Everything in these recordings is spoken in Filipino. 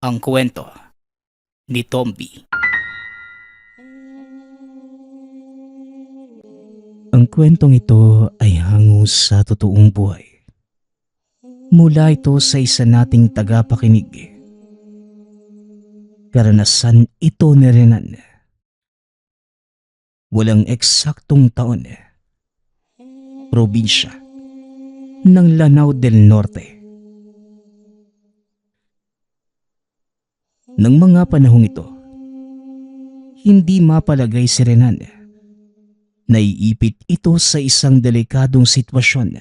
Ang kwento ni Tomby. Ang kwentong ito ay hango sa totoong buhay. Mula ito sa isa nating tagapakinig. Karanasan ito ni Renan. Walang eksaktong taon. Probinsya ng Lanao del Norte. Nang mga panahong ito, hindi mapalagay si Renan. Naiipit ito sa isang delikadong sitwasyon.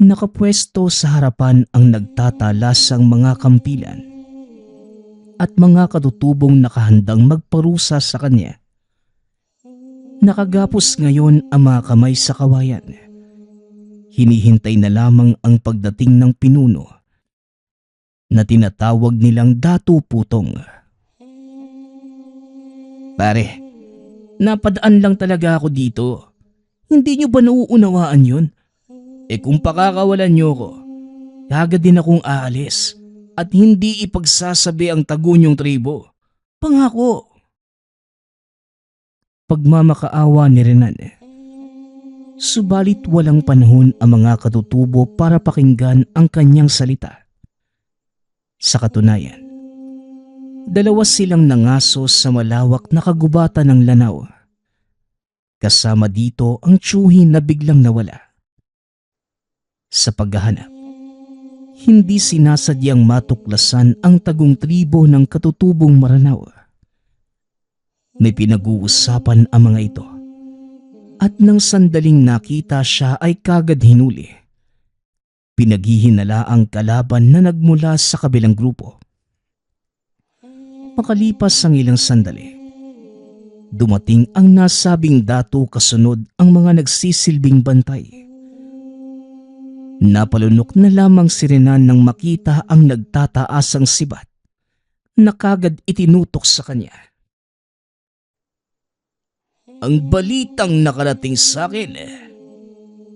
Nakapwesto sa harapan ang nagtatalasang mga kampilan at mga katutubong nakahandang magparusa sa kanya. Nakagapos ngayon ang mga kamay sa kawayan. Hinihintay na lamang ang pagdating ng pinuno na tinatawag nilang Datu Putong. Pare, napadaan lang talaga ako dito. Hindi nyo ba nauunawaan yun? Kung pakakawalan nyo ko, kagad din akong aalis at hindi ipagsasabi ang tagunyong tribo. Pangako. Pagmamakaawa ni Renan. Subalit walang panahon ang mga katutubo para pakinggan ang kanyang salita. Sa katunayan, dalawa silang nangaso sa malawak na kagubatan ng Lanao. Kasama dito ang tiyuhin na biglang nawala. Sa paghahanap, hindi sinasadyang matuklasan ang tagong tribo ng katutubong Maranao. May pinag-uusapan ang mga ito at nang sandaling nakita siya ay kagad hinuli. Pinaghihinala ang kalaban na nagmula sa kabilang grupo. Makalipas ang ilang sandali, dumating ang nasabing datu kasunod ang mga nagsisilbing bantay. Napalunok na lamang si Renan nang makita ang nagtataasang sibat na kagad itinutok sa kanya. Ang balitang nakarating sa akin,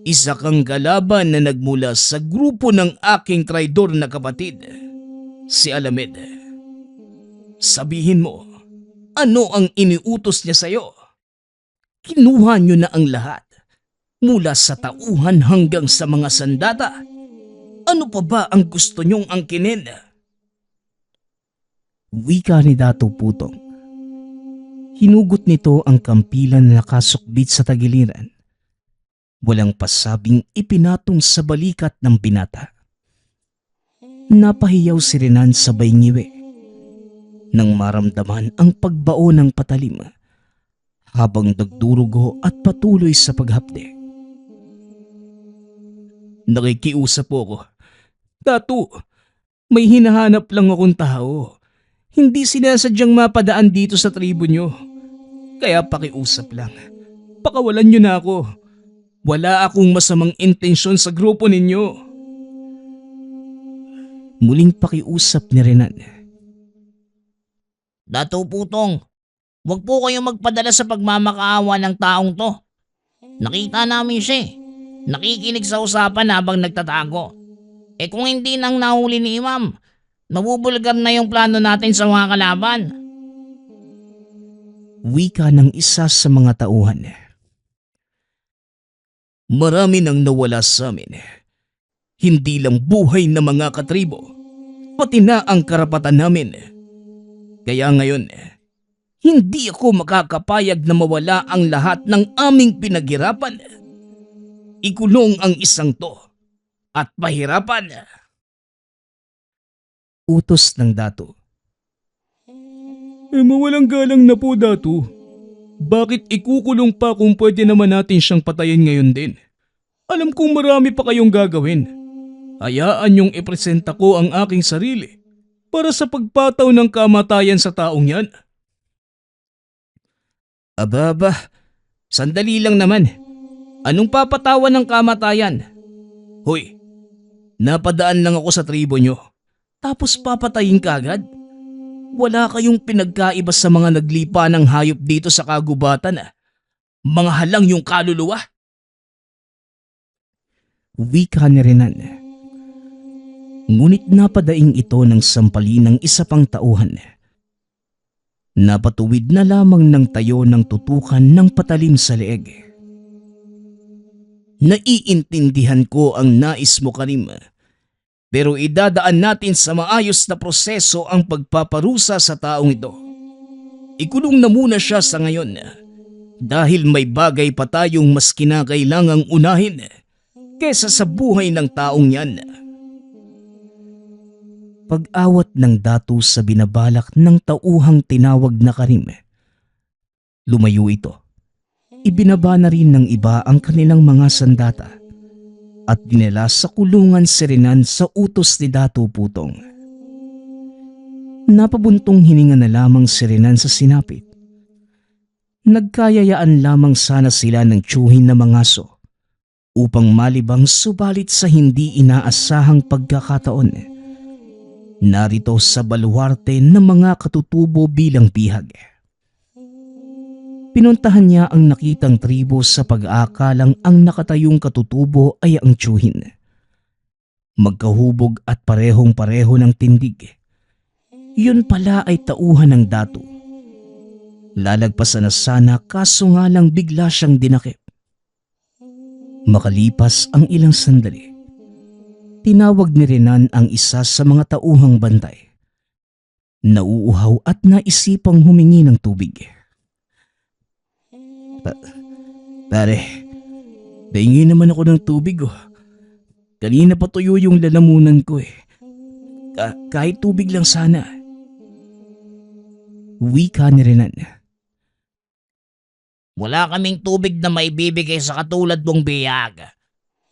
isa kang kalaban na nagmula sa grupo ng aking traidor na kapatid, si Alamed. Sabihin mo, ano ang iniutos niya sa'yo? Kinuha niyo na ang lahat, mula sa tauhan hanggang sa mga sandata. Ano pa ba ang gusto niyong angkinin? Wika ni Datu Putong. Hinugot nito ang kampilan na nakasukbit sa tagiliran. Walang pasabing ipinatong sa balikat ng binata. Napahiyaw si Renan sabay ngiwi nang maramdaman ang pagbao ng patalim habang nagdurugo at patuloy sa paghapde. Nakikiusap po ako. Datu, may hinahanap lang akong tao. Hindi sinasadyang mapadaan dito sa tribo nyo. Kaya pakiusap lang. Pakawalan nyo na ako. Wala akong masamang intensyon sa grupo ninyo. Muling pakiusap ni Renan. Datu Putong, huwag po kayong magpadala sa pagmamakaawa ng taong to. Nakita namin siya. Nakikinig sa usapan habang nagtatago. Kung hindi nang nahuli ni Imam, mabubulgar na yung plano natin sa mga kalaban. Wika ng isa sa mga tauhan. Marami nang nawala sa amin. Hindi lang buhay na mga katribo, pati na ang karapatan namin. Kaya ngayon, hindi ako makakapayag na mawala ang lahat ng aming pinaghirapan. Ikulong ang isang to at pahirapan. Utos ng Datu. Mawalang galang na po, Datu. Bakit ikukulong pa kung pwede naman natin siyang patayin ngayon din? Alam kong marami pa kayong gagawin. Hayaan niyong ipresenta ko ang aking sarili para sa pagpataw ng kamatayan sa taong yan. Aba, sandali lang naman. Anong papatawan ng kamatayan? Hoy, napadaan lang ako sa tribo nyo. Tapos papatayin ka agad? Wala kayong pinagkaiba sa mga naglipa ng hayop dito sa kagubatan. Mga halang yung kaluluwa. Wika ni Renan. Ngunit napadaing ito ng sampalin ng isa pang tauhan. Napatuwid na lamang ng tayo ng tutukan ng patalim sa leeg. Naiintindihan ko ang nais mo, Karim. Pero idadaan natin sa maayos na proseso ang pagpaparusa sa taong ito. Ikulong na muna siya sa ngayon dahil may bagay pa tayong mas kinakailangang unahin kesa sa buhay ng taong yan. Pag-awat ng datu sa binabalak ng tauhang tinawag na Karim, lumayo ito. Ibinaba na rin ng iba ang kanilang mga sandata at dinala sa kulungan si Renan sa utos ni Datu Putong. Napabuntong hininga na lamang si Renan sa sinapit. Nagkayayaan lamang sana sila ng tiyuhin na mangaso upang malibang, subalit sa hindi inaasahang pagkakataon. Narito sa baluarte ng mga katutubo bilang bihag. Pinuntahan niya ang nakitang tribo sa pag-aakalang ang nakatayong katutubo ay ang tiyuhin. Magkahubog at parehong-pareho ng tindig. Yun pala ay tauhan ng datu. Lalagpasan na sana kaso nga lang bigla siyang dinakip. Makalipas ang ilang sandali, tinawag ni Renan ang isa sa mga tauhang bantay. Nauuhaw at naisipang humingi ng tubig. Pare, pahingi naman ako ng tubig oh. Kanina pa tuyo yung lalamunan ko eh. Kahit tubig lang sana. Wika ni Renan. Wala kaming tubig na maibibigay sa katulad mong bihag.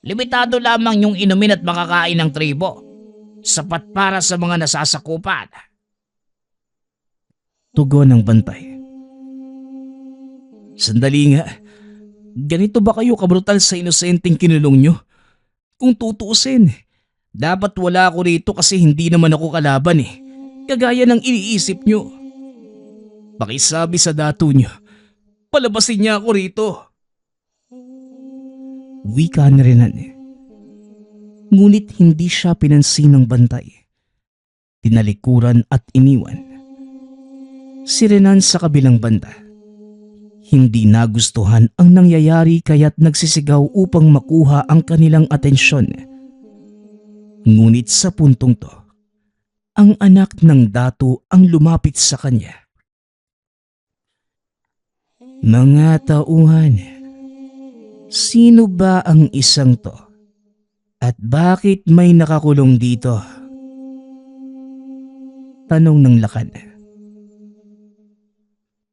Limitado lamang yung inumin at makakain ng tribo. Sapat para sa mga nasasakupan. Tugon ng bantay. Sandali nga, ganito ba kayo kabrutal sa inosenteng kinulong nyo? Kung tutuusin, dapat wala ako rito kasi hindi naman ako kalaban eh. Kagaya ng iniisip nyo. Pakisabi sa datu nyo, palabasin niya ako rito. Wika na Renan. Ngunit hindi siya pinansin ng bantay. Tinalikuran at iniwan. Si Renan sa kabilang banda. Hindi nagustuhan ang nangyayari kaya't nagsisigaw upang makuha ang kanilang atensyon. Ngunit sa puntong to, ang anak ng datu ang lumapit sa kanya. Mga tauhan, sino ba ang isang to? At bakit may nakakulong dito? Tanong ng Lakan.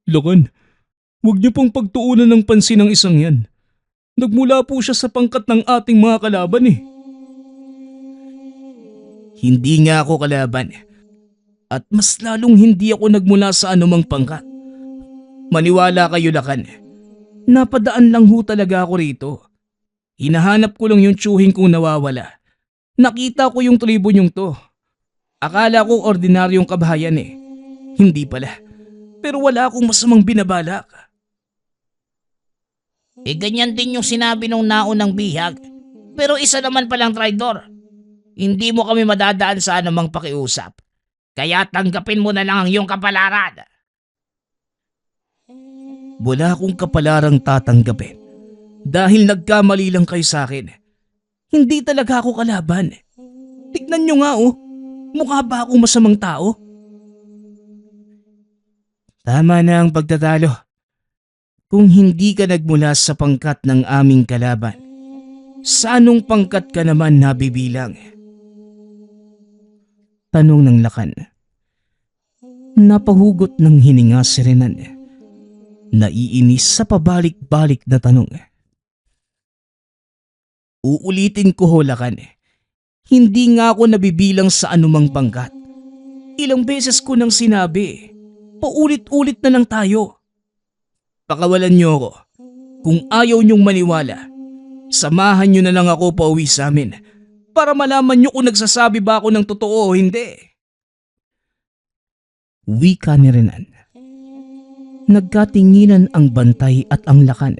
Lakan, huwag niyo pong pagtuunan ng pansin ang isang yan. Nagmula po siya sa pangkat ng ating mga kalaban eh. Hindi nga ako kalaban. At mas lalong hindi ako nagmula sa anumang pangkat. Maniwala kayo, Lakan. Napadaan lang ho talaga ako rito. Hinahanap ko lang yung tiyuhin kong nawawala. Nakita ko yung tribo niyong to. Akala ko ordinaryong kabahayan eh. Hindi pala. Pero wala akong masamang binabalak. Ganyan din yung sinabi nung naunang bihag. Pero isa naman palang traidor. Hindi mo kami madadaan sa anumang pakiusap. Kaya tanggapin mo na lang ang iyong kapalaran. Wala akong kapalarang tatanggapin. Dahil nagkamali lang kayo sa akin. Hindi talaga ako kalaban. Tignan nyo nga oh. Mukha ba akong masamang tao? Tama na ang pagtatalo. Kung hindi ka nagmula sa pangkat ng aming kalaban, sa anong pangkat ka naman nabibilang? Tanong ng Lakan. Napahugot ng hininga si Renan. Naiinis sa pabalik-balik na tanong. Uulitin ko ho, Lakan. Hindi nga ako nabibilang sa anumang pangkat. Ilang beses ko nang sinabi. Paulit-ulit na lang tayo. Pakawalan niyo ako. Kung ayaw niyong maniwala, samahan niyo na lang ako pauwi sa amin para malaman niyo kung nagsasabi ba ako ng totoo o hindi. Wika ni Renan. Nagkatinginan ang bantay at ang Lakan.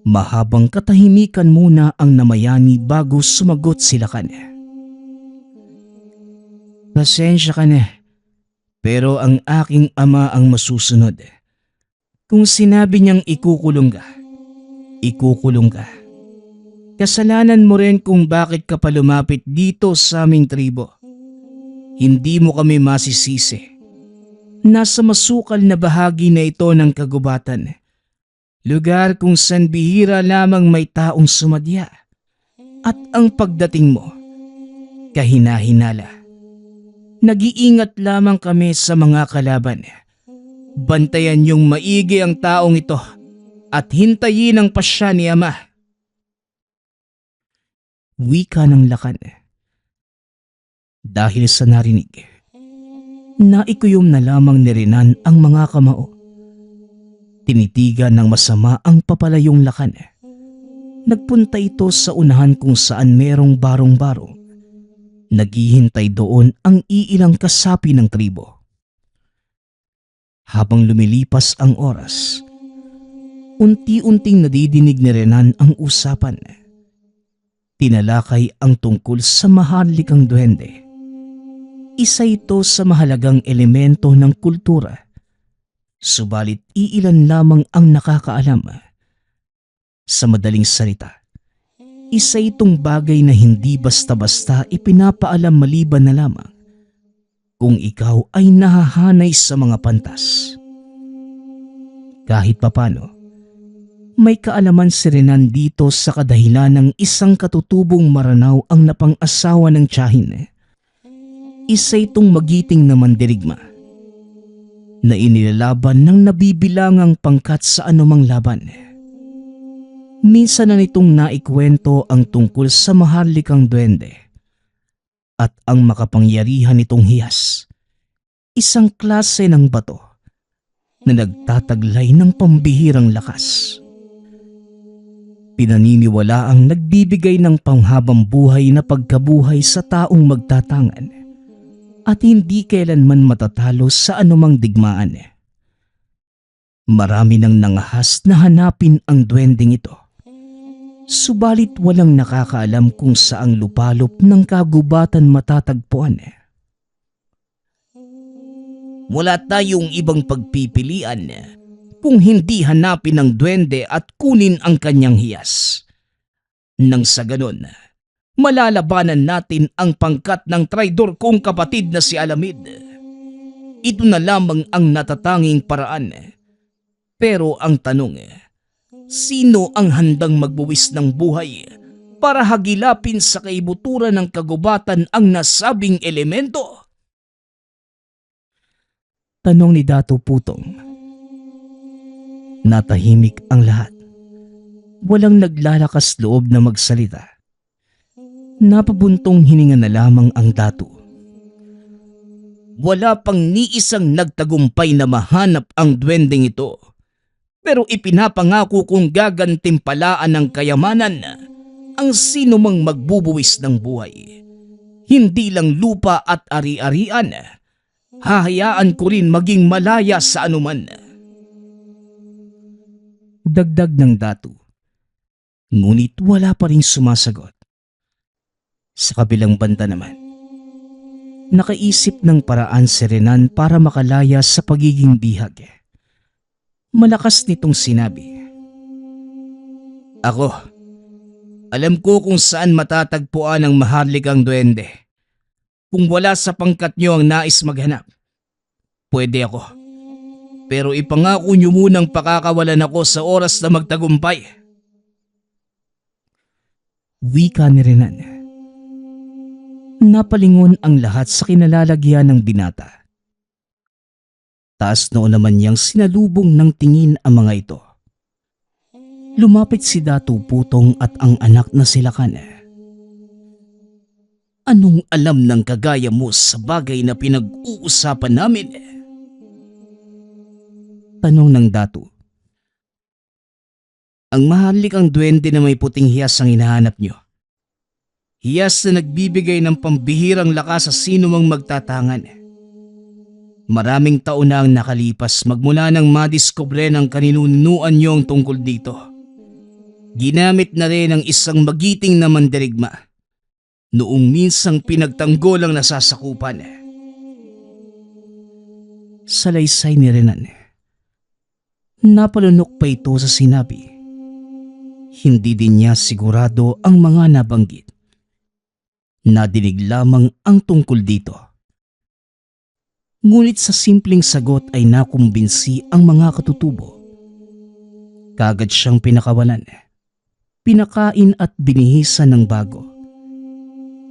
Mahabang katahimikan muna ang namayani bago sumagot si Lakan. Pasensya ka na, pero ang aking ama ang masusunod. Kung sinabi niyang ikukulong ka, ikukulong ka. Kasalanan mo rin kung bakit ka pa lumapit dito sa aming tribo. Hindi mo kami masisisi. Nasa masukal na bahagi na ito ng kagubatan. Lugar kung saan bihira lamang may taong sumadya. At ang pagdating mo, kahina-hinala. Nag-iingat lamang kami sa mga kalaban. Bantayan niyong maigi ang taong ito at hintayin ang pasya ni Ama. Wika ng Lakan. Dahil sa narinig, naikuyom na lamang ni Renan ang mga kamao. Tinitigan ng masama ang papalayong Lakan. Nagpunta ito sa unahan kung saan merong barong-barong. Naghihintay doon ang iilang kasapi ng tribo. Habang lumilipas ang oras, unti-unting nadidinig ni Renan ang usapan. Tinalakay ang tungkol sa maharlikang duwende. Isa ito sa mahalagang elemento ng kultura. Subalit iilan lamang ang nakakaalam. Sa madaling salita, isa itong bagay na hindi basta-basta ipinapaalam maliban na lamang kung ikaw ay nahahanay sa mga pantas. Kahit papano, may kaalaman si Renan dito sa kadahilan ng isang katutubong Maranaw ang napang-asawa ng tiyahin. Isa itong magiting na mandirigma na inilalaban ng nabibilangang pangkat sa anumang laban. Minsan na nitong naikwento ang tungkol sa maharlikang duwende at ang makapangyarihan nitong hiyas, isang klase ng bato na nagtataglay ng pambihirang lakas. Pinaniniwala ang nagbibigay ng panghabang buhay na pagkabuhay sa taong magtatangan at hindi kailanman matatalo sa anumang digmaan. Marami nang nangahas na hanapin ang duwendeng ito. Subalit walang nakakaalam kung saang lupalop ng kagubatan matatagpuan. Wala tayong ibang pagpipilian kung hindi hanapin ang duwende at kunin ang kanyang hiyas. Nang sa ganon, malalabanan natin ang pangkat ng traidor kong kapatid na si Alamid. Ito na lamang ang natatanging paraan. Pero ang tanong, sino ang handang magbuwis ng buhay para hagilapin sa kaibuturan ng kagubatan ang nasabing elemento? Tanong ni Dato Putong. Natahimik ang lahat. Walang naglalakas loob na magsalita. Napabuntong hininga na lamang ang Dato. Wala pang ni isang nagtagumpay na mahanap ang duwendeng ito. Pero ipinapangako kong gagantimpalaan ng kayamanan ang sino mang magbubuwis ng buhay. Hindi lang lupa at ari-arian, hahayaan ko rin maging malaya sa anuman. Dagdag ng Dato. Ngunit wala pa rin sumasagot. Sa kabilang banda naman, nakaisip ng paraan si Renan para makalaya sa pagiging bihag. Malakas nitong sinabi, Ako, alam ko kung saan matatagpuan ang maharlikang duwende. Kung wala sa pangkat nyo ang nais maghanap, pwede ako. Pero ipangako nyo munang pakakawalan ako sa oras na magtagumpay. Wika ni Renan. Napalingon ang lahat sa kinalalagyan ng binata. Taas noon naman niyang sinalubong ng tingin ang mga ito. Lumapit si Dato Putong at ang anak na si Lakan. Anong alam ng kagaya mo sa bagay na pinag-uusapan namin? Tanong ng Dato. Ang maharlikang duwende na may puting hiyas ang hinahanap nyo. Hiyas na nagbibigay ng pambihirang lakas sa sino mang magtatangan. Maraming taon na ang nakalipas magmula nang madiskubre ng kaninunuan nyo ang tungkol dito. Ginamit na rin ang isang magiting na mandirigma noong minsang pinagtanggol ang nasasakupan. Salaysay ni Renan. Napalunok pa ito sa sinabi. Hindi din niya sigurado ang mga nabanggit. Nadinig lamang ang tungkol dito. Ngunit sa simpleng sagot ay nakumbinsi ang mga katutubo. Kagad siyang pinakawalan, pinakain at binihisan ng bago.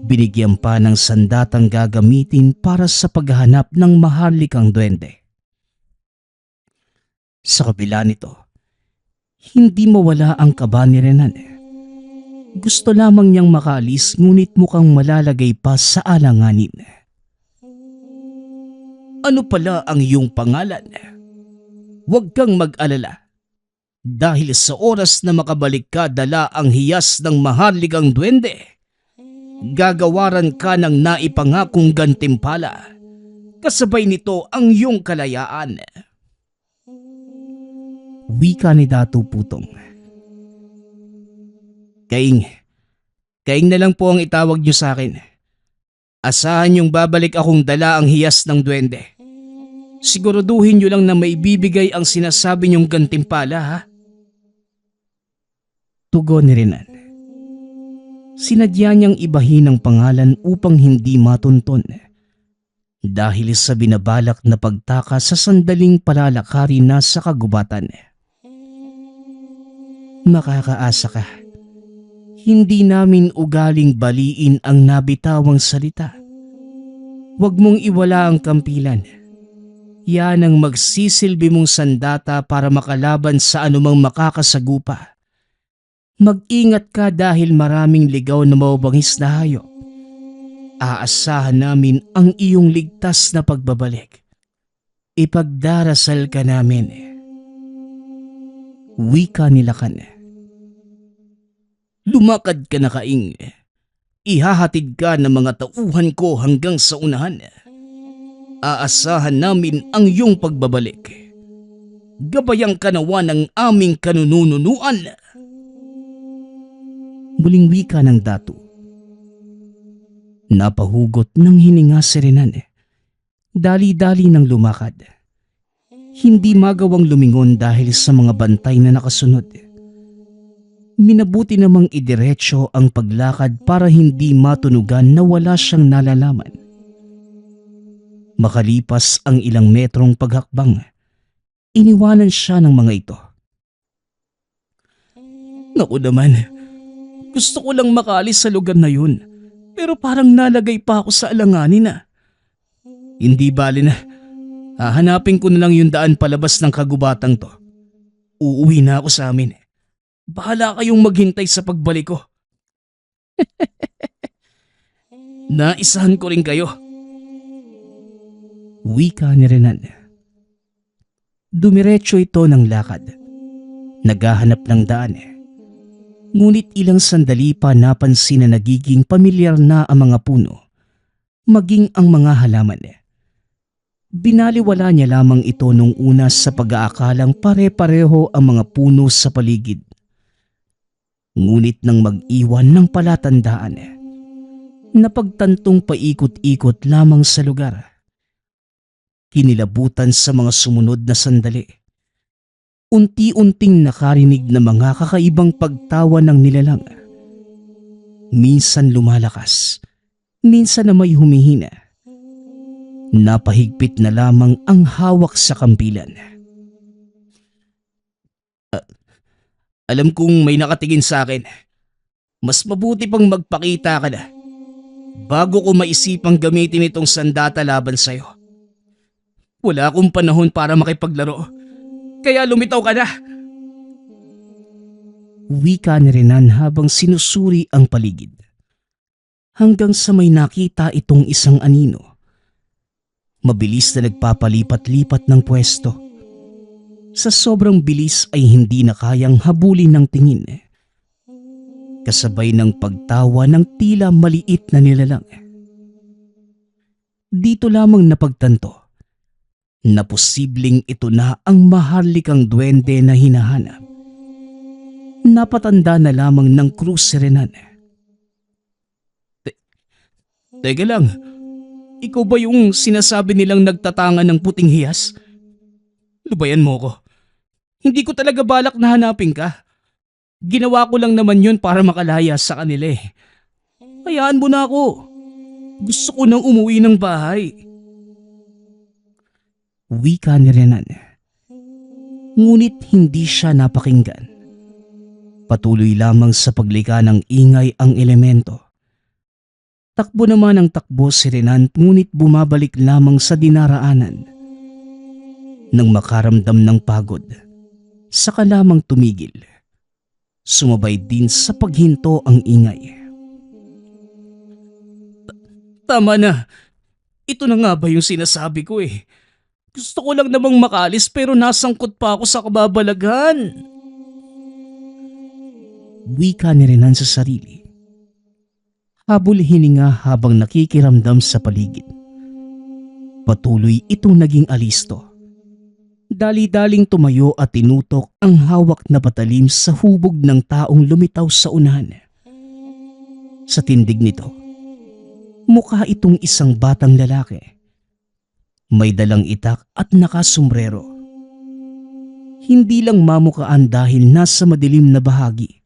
Binigyan pa ng sandatang gagamitin para sa paghahanap ng maharlikang duwende. Sa kabila nito, hindi mawala ang kaba ni Renan. Gusto lamang niyang makaalis ngunit mukhang malalagay pa sa alanganin. Ano pala ang iyong pangalan? Huwag kang mag-alala. Dahil sa oras na makabalik ka dala ang hiyas ng maharlikang duwende, gagawaran ka ng naipangakong gantimpala. Kasabay nito ang iyong kalayaan. Wika ni Datu Putong. Kaing na lang po ang itawag niyo sa akin. Asahan niyong babalik akong dala ang hiyas ng duwende. Siguraduhin niyo lang na maibibigay ang sinasabi niyong gantimpala, ha? Tugon ni Renan. Sinadya niyang ibahin ang pangalan upang hindi matunton dahil sa binabalak na pagtaka sa sandaling palalakari na sa kagubatan. Makakaasa ka. Hindi namin ugaling baliin ang nabitawang salita. Huwag mong iwala ang kampilan. Yan ang magsisilbi mong sandata para makalaban sa anumang makakasagupa. Mag-ingat ka dahil maraming ligaw na mababangis na hayop. Aasahan namin ang iyong ligtas na pagbabalik. Ipagdarasal ka namin. Wika ni Lakan. Lumakad ka na, Kaing. Ihahatid ka ng mga tauhan ko hanggang sa unahan. Aasahan namin ang iyong pagbabalik. Gabayang kanawa ng aming kanununuan. Muling wika ng Datu. Napahugot ng hininga si Renan. Dali-dali ng lumakad. Hindi magawang lumingon dahil sa mga bantay na nakasunod. Minabuti namang idiretso ang paglakad para hindi matunugan na wala siyang nalalaman. Makalipas ang ilang metrong paghakbang, iniwanan siya ng mga ito. Naku naman, gusto ko lang makaalis sa lugar na yun, pero parang nalagay pa ako sa alanganin na. Hindi bali na, hahanapin ko na lang yung daan palabas ng kagubatang to. Uuwi na ako sa amin. Bahala kayong maghintay sa pagbalik ko. Naisahan ko rin kayo. Wika ni Renan. Dumiretso ito ng lakad. Naghahanap ng daan. Ngunit ilang sandali pa napansin na nagiging pamilyar na ang mga puno, maging ang mga halaman. Binaliwala niya lamang ito nung una sa pag-aakalang pare-pareho ang mga puno sa paligid. Ngunit nang mag-iwan ng palatandaan, napagtantong paikot-ikot lamang sa lugar. Kinilabutan sa mga sumunod na sandali. Unti-unting nakarinig na mga kakaibang pagtawa ng nilalang. Minsan lumalakas, minsan na may humihina. Napahigpit na lamang ang hawak sa kampilan. Alam kong may nakatingin sa akin. Mas mabuti pang magpakita ka na bago ko maisipang gamitin itong sandata laban sa'yo. Wala akong panahon para makipaglaro, kaya lumitaw ka na. Wika ni Renan habang sinusuri ang paligid. Hanggang sa may nakita itong isang anino. Mabilis na nagpapalipat-lipat ng pwesto. Sa sobrang bilis ay hindi na kayang habulin ng tingin. Kasabay ng pagtawa ng tila maliit na nilalang. Dito lamang napagtanto na posibleng ito na ang maharlikang duwende na hinahanap. Napatanda na lamang ng krus si Renan. Teka lang, Ikaw ba yung sinasabi nilang nagtatangan ng puting hiyas? Lubayan mo ko. Hindi ko talaga balak na hanapin ka. Ginawa ko lang naman yun para makalaya sa kanila eh. Hayaan mo na ako. Gusto ko nang umuwi ng bahay. Wika ni Renan. Ngunit hindi siya napakinggan. Patuloy lamang sa paglika ng ingay ang elemento. Takbo naman ang takbo si Renan ngunit bumabalik lamang sa dinaraanan. Nang makaramdam ng pagod, saka lamang tumigil. Sumabay din sa paghinto ang ingay. Tama na. Ito na nga ba yung sinasabi ko eh. Gusto ko lang namang makaalis pero nasangkot pa ako sa kababalaghan. Wika ni Renan sa sarili. Habol hininga habang nakikiramdam sa paligid. Patuloy itong naging alisto. Dali-daling tumayo at tinutok ang hawak na patalim sa hubog ng taong lumitaw sa unahan. Sa tindig nito, mukha itong isang batang lalaki. May dalang itak at nakasumbrero. Hindi lang mamukaan dahil nasa madilim na bahagi.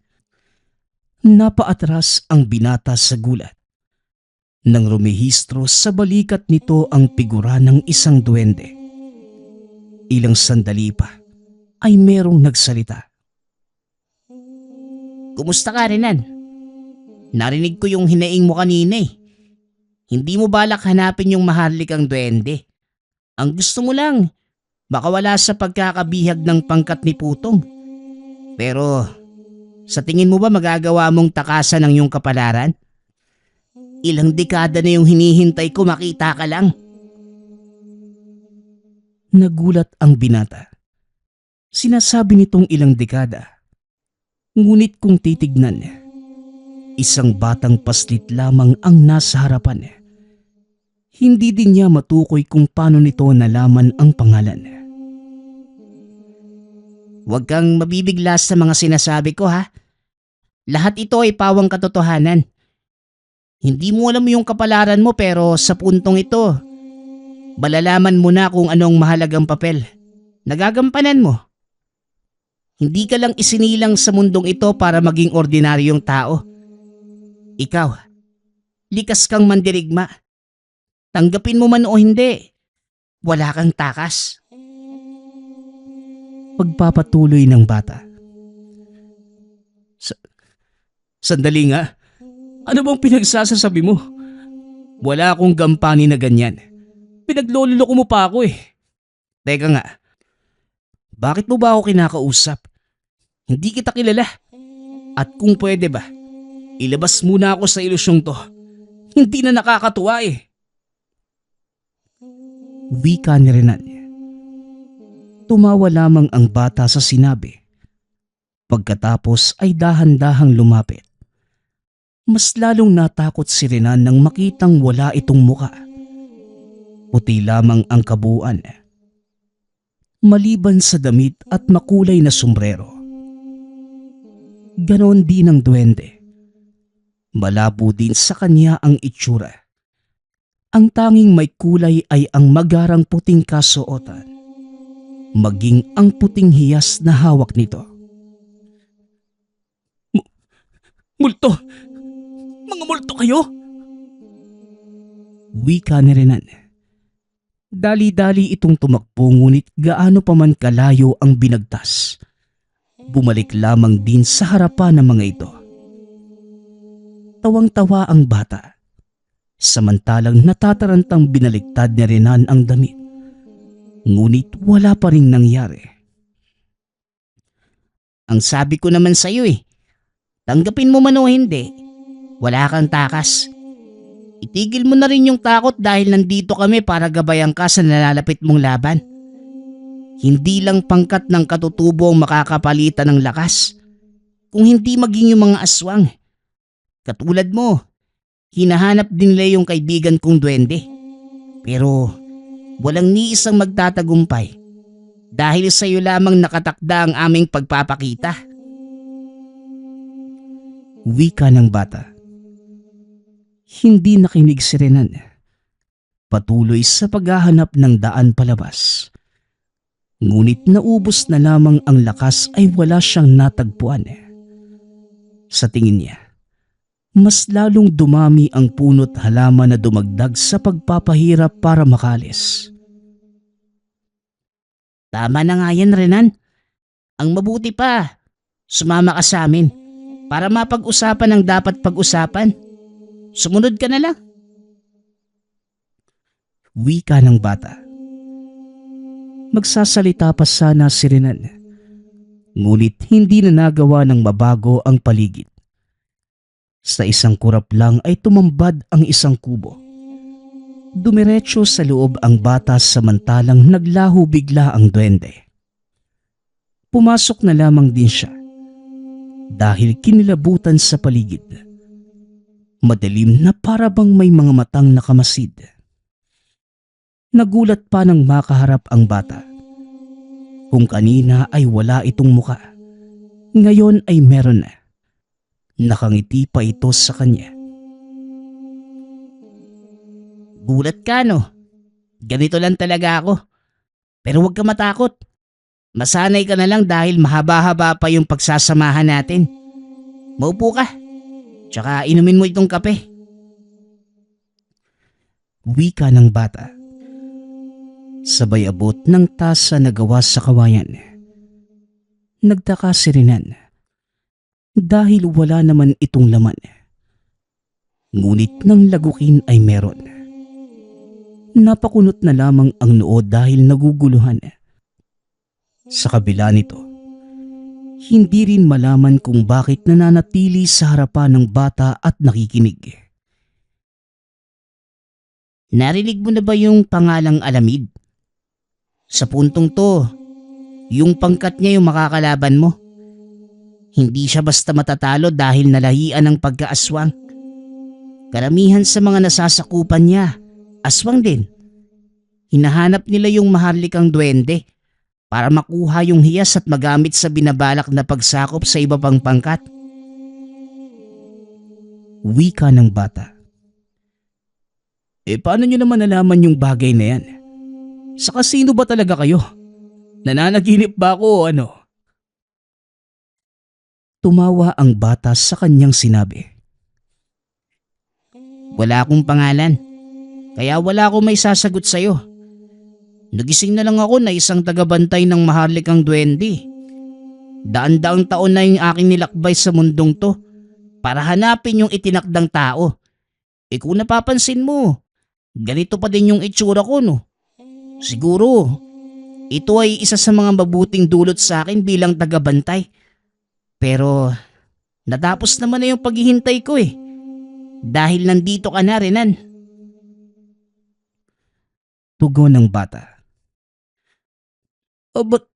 Napaatras ang binata sa gulat. Nang rumehistro sa balikat nito ang figura ng isang duwende. Ilang sandali pa ay merong nagsalita. Kumusta ka, Renan? Narinig ko yung hinaing mo kanina eh. Hindi mo balak hanapin yung maharlikang duwende. Ang gusto mo lang, baka wala sa pagkakabihag ng pangkat ni Putong. Pero sa tingin mo ba magagawa mong takasan ang iyong kapalaran? Ilang dekada na yung hinihintay ko, makita ka lang. Nagulat ang binata. Sinasabi nitong ilang dekada. Ngunit kung titignan, isang batang paslit lamang ang nasa harapan. Hindi din niya matukoy kung paano nito nalaman ang pangalan. Huwag kang mabibigla sa mga sinasabi ko ha. Lahat ito ay pawang katotohanan. Hindi mo alam yung kapalaran mo pero sa puntong ito, malalaman mo na kung anong mahalagang papel. Nagagampanan mo. Hindi ka lang isinilang sa mundong ito para maging ordinaryong tao. Ikaw, likas kang mandirigma. Tanggapin mo man o hindi, wala kang takas. Pagpapatuloy ng bata. Sandali nga. Ano bang pinagsasasabi mo? Wala akong gampani na ganyan. Pinagloloko mo pa ako eh. Teka nga. Bakit mo ba ako kinakausap? Hindi kita kilala. At kung pwede ba, ilabas muna ako sa ilusyong to. Hindi na nakakatuwa eh. Wika ni Renan. Tumawa lamang ang bata sa sinabi. Pagkatapos ay dahan-dahang lumapit. Mas lalong natakot si Renan nang makitang wala itong muka. Puti lamang ang kabuuan. Maliban sa damit at makulay na sombrero. Ganon din ang duwende. Malabo din sa kanya ang itsura. Ang tanging may kulay ay ang magarang puting kasuotan. Maging ang puting hiyas na hawak nito. Multo! Mga multo kayo! Wika ni Renan. Dali-dali itong tumakbo ngunit gaano pa man kalayo ang binagtas. Bumalik lamang din sa harapan ng mga ito. Tawang-tawa ang bata. Samantalang natatarantang binaligtad ni Renan ang damit. Ngunit wala pa ring nangyari. Ang sabi ko naman sa'yo eh, tanggapin mo man o hindi, wala kang takas. Itigil mo na rin yung takot dahil nandito kami para gabayan ka sa nalalapit mong laban. Hindi lang pangkat ng katutubo ang makakapalitan ng lakas, kung hindi maging yung mga aswang. Katulad mo, hinahanap din nila yung kaibigan kong duwende. Pero walang ni isang magtatagumpay dahil sa iyo lamang nakatakda ang aming pagpapakita. Wika ng bata. Hindi nakinig si Renan. patuloy sa paghahanap ng daan palabas. Ngunit naubos na lamang ang lakas ay wala siyang natagpuan. Sa tingin niya, mas lalong dumami ang puno't halaman na dumagdag sa pagpapahirap para makalis. Tama na nga yan, Renan. Ang mabuti pa, sumama ka sa amin para mapag-usapan ang dapat pag-usapan. Sumunod ka na lang. Wika ng bata. Magsasalita pa sana si Renan, ngunit hindi na nagawa ng mabago ang paligid. Sa isang kurap lang ay tumambad ang isang kubo. Dumiretso sa loob ang bata samantalang naglaho bigla ang duwende. Pumasok na lamang din siya dahil kinilabutan sa paligid. Madilim na para bang may mga matang nakamasid. Nagulat pa nang makaharap ang bata. Kung kanina ay wala itong muka, ngayon ay meron na. Nakangiti pa ito sa kanya. Gulat ka, no? Ganito lang talaga ako. Pero huwag ka matakot. Masanay ka na lang dahil mahaba-haba pa yung pagsasamahan natin. Maupo ka. Tsaka inumin mo itong kape. Wika ng bata. Sabay abot ng tasa na gawa sa kawayan. Nagtaka si Renan dahil wala naman itong laman. Ngunit ng lagukin ay meron. Napakunot na lamang ang noo dahil naguguluhan. Sa kabila nito, hindi rin malaman kung bakit nananatili sa harapan ng bata at nakikinig. Narinig mo na ba yung pangalang Alamid? Sa puntong to, yung pangkat niya yung makakalaban mo. Hindi siya basta matatalo dahil nalahian ng pagkaaswang. Karamihan sa mga nasasakupan niya, aswang din. Hinahanap nila yung maharlikang duwende para makuha yung hiyas at magamit sa binabalak na pagsakop sa iba pang pangkat. Wika ng bata. Paano nyo naman nalaman yung bagay na yan? Sa kasino ba talaga kayo? Nananaginip ba ako o ano? Tumawa ang bata sa kanyang sinabi. Wala akong pangalan, kaya wala akong may sasagot sa'yo. Nagising na lang ako na isang tagabantay ng maharlikang duwende. Daan-daang taon na yung aking nilakbay sa mundong to para hanapin yung itinakdang tao. Kung napapansin mo, ganito pa din yung itsura ko, no? Siguro, ito ay isa sa mga mabuting dulot sa akin bilang tagabantay. Pero, natapos naman na yung paghihintay ko eh. Dahil nandito ka na, Renan. Tugon ng bata. Ba't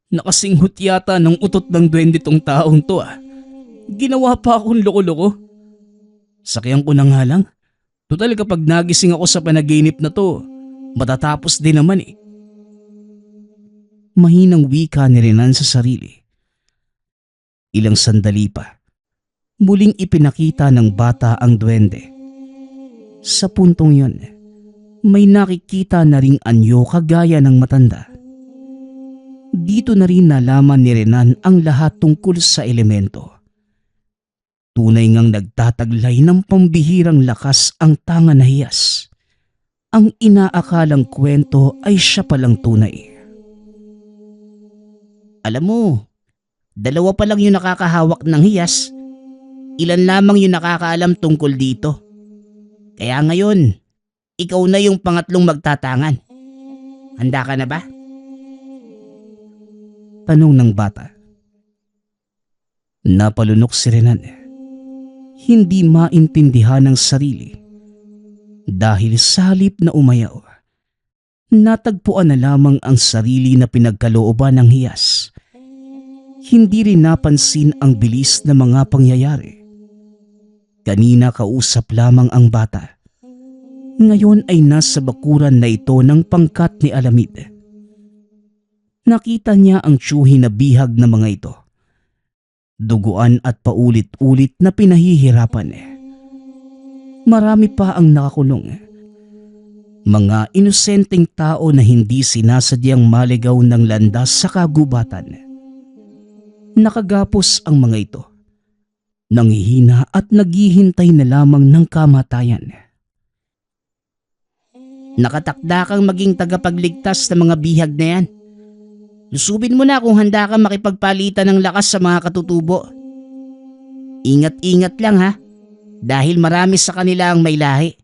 nakasinghot yata ng utot ng duwende tong taong to ah. Ginawa pa akong loko-loko. Sakyan ko na nga lang. Total kapag nagising ako sa panaginip na to, matatapos din naman eh. Mahinang wika ni Renan sa sarili. Ilang sandali pa, muling ipinakita ng bata ang duwende. Sa puntong yon, may nakikita na ring anyo kagaya ng matanda. Dito na rin nalaman ni Renan ang lahat tungkol sa elemento. Tunay ngang nagtataglay ng pambihirang lakas ang tanga na hiyas. Ang inaakalang kwento ay siya palang tunay. Alam mo, dalawa pa lang yung nakakahawak ng hiyas. Ilan lamang yung nakakaalam tungkol dito. Kaya ngayon, ikaw na yung pangatlong magtatangan. Handa ka na ba? Tanong ng bata. Napalunok si Renan. Hindi maintindihan ng sarili. Dahil sa halip na umayaw, natagpuan na lamang ang sarili na pinagkalooban ng hiyas. Hindi rin napansin ang bilis na mga pangyayari. Kanina kausap lamang ang bata. Ngayon ay nasa bakuran na ito ng pangkat ni Alamid. Nakita niya ang tiyuhi na bihag na mga ito. Duguan at paulit-ulit na pinahihirapan. Marami pa ang nakakulong. Mga inosenteng tao na hindi sinasadyang maligaw ng landas sa kagubatan. Nakagapos ang mga ito, nanghihina at naghihintay na lamang ng kamatayan. Nakatakda kang maging tagapagligtas ng mga bihag na yan. Lusubin mo na kung handa kang makipagpalitan ng lakas sa mga katutubo. Ingat-ingat lang ha, dahil marami sa kanila ang may lahi.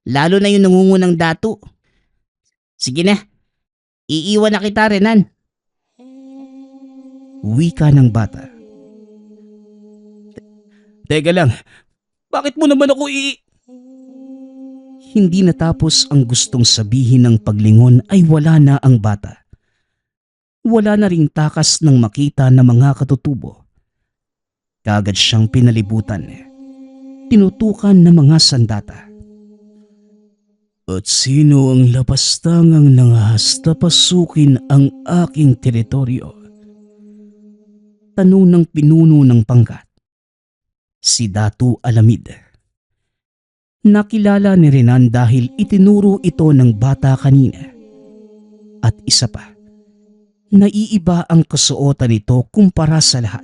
Lalo na yung nangungunang dato. Sige na, iiwan na kita, Renan. Wika ng bata. Teka lang, bakit mo naman ako Hindi natapos ang gustong sabihin ng paglingon ay wala na ang bata. Wala na ring takas ng makita ng mga katutubo. Kaagad siyang pinalibutan. Tinutukan ng mga sandata. At sino ang lapastangang nangahas na pasukin ang aking teritoryo? Tanong ng pinuno ng pangkat. Si Datu Alamid. Nakilala ni Renan dahil itinuro ito ng bata kanina. At isa pa, naiiba ang kasuotan nito kumpara sa lahat.